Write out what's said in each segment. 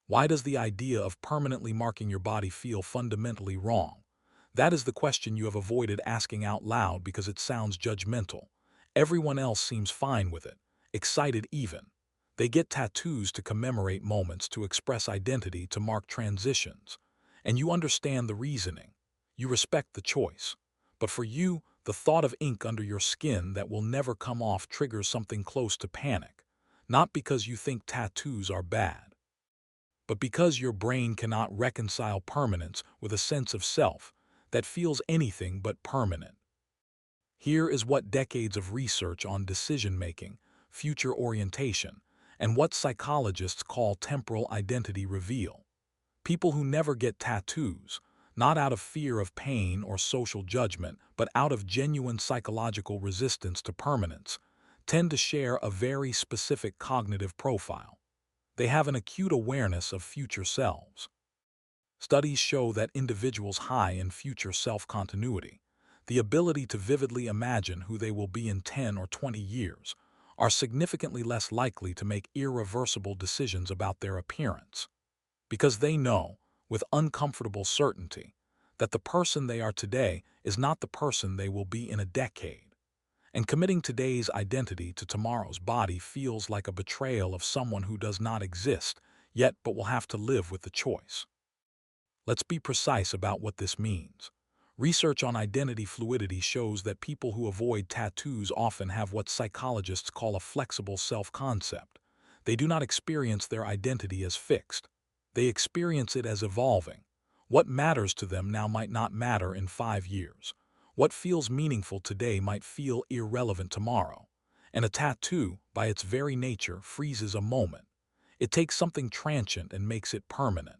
Why does the idea of permanently marking your body feel fundamentally wrong? That is the question you have avoided asking out loud because it sounds judgmental. Everyone else seems fine with it, excited even. They get tattoos to commemorate moments, to express identity, to mark transitions. And you understand the reasoning. You respect the choice. But for you, the thought of ink under your skin that will never come off triggers something close to panic. Not because you think tattoos are bad, but because your brain cannot reconcile permanence with a sense of self that feels anything but permanent. Here is what decades of research on decision-making, future orientation, and what psychologists call temporal identity reveal. People who never get tattoos, not out of fear of pain or social judgment, but out of genuine psychological resistance to permanence, tend to share a very specific cognitive profile. They have an acute awareness of future selves. Studies show that individuals high in future self-continuity, the ability to vividly imagine who they will be in 10 or 20 years, are significantly less likely to make irreversible decisions about their appearance, because they know, with uncomfortable certainty, that the person they are today is not the person they will be in a decade. And committing today's identity to tomorrow's body feels like a betrayal of someone who does not exist, yet but will have to live with the choice. Let's be precise about what this means. Research on identity fluidity shows that people who avoid tattoos often have what psychologists call a flexible self-concept. They do not experience their identity as fixed. They experience it as evolving. What matters to them now might not matter in 5 years. What feels meaningful today might feel irrelevant tomorrow. And a tattoo, by its very nature, freezes a moment. It takes something transient and makes it permanent.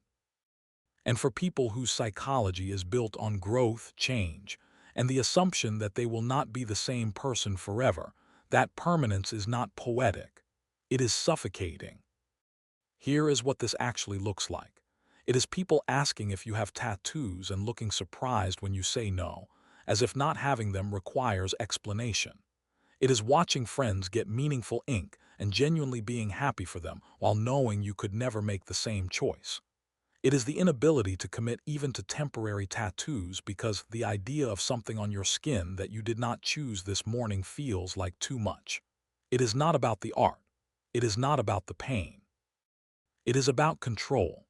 And for people whose psychology is built on growth, change, and the assumption that they will not be the same person forever, that permanence is not poetic. It is suffocating. Here is what this actually looks like. It is people asking if you have tattoos and looking surprised when you say no, as if not having them requires explanation. It is watching friends get meaningful ink and genuinely being happy for them while knowing you could never make the same choice. It is the inability to commit even to temporary tattoos because the idea of something on your skin that you did not choose this morning feels like too much. It is not about the art. It is not about the pain. It is about control.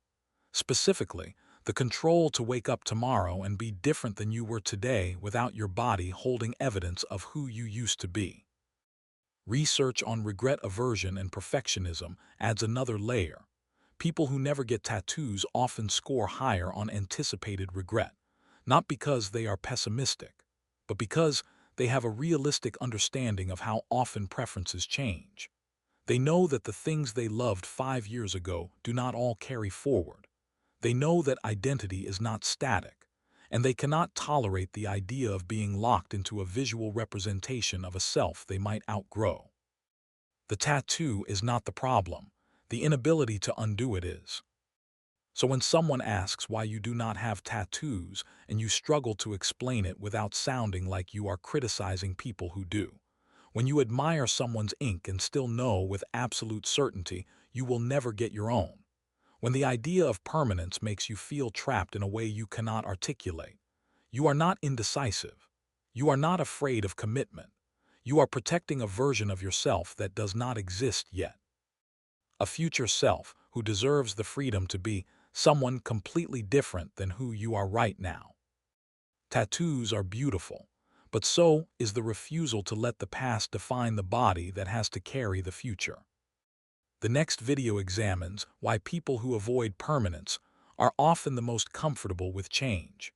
Specifically, the control to wake up tomorrow and be different than you were today without your body holding evidence of who you used to be. Research on regret aversion and perfectionism adds another layer. People who never get tattoos often score higher on anticipated regret, not because they are pessimistic, but because they have a realistic understanding of how often preferences change. They know that the things they loved 5 years ago do not all carry forward. They know that identity is not static, and they cannot tolerate the idea of being locked into a visual representation of a self they might outgrow. The tattoo is not the problem. The inability to undo it is. So when someone asks why you do not have tattoos and you struggle to explain it without sounding like you are criticizing people who do, when you admire someone's ink and still know with absolute certainty you will never get your own, when the idea of permanence makes you feel trapped in a way you cannot articulate, you are not indecisive. You are not afraid of commitment. You are protecting a version of yourself that does not exist yet. A future self who deserves the freedom to be someone completely different than who you are right now. Tattoos are beautiful, but so is the refusal to let the past define the body that has to carry the future. The next video examines why people who avoid permanence are often the most comfortable with change.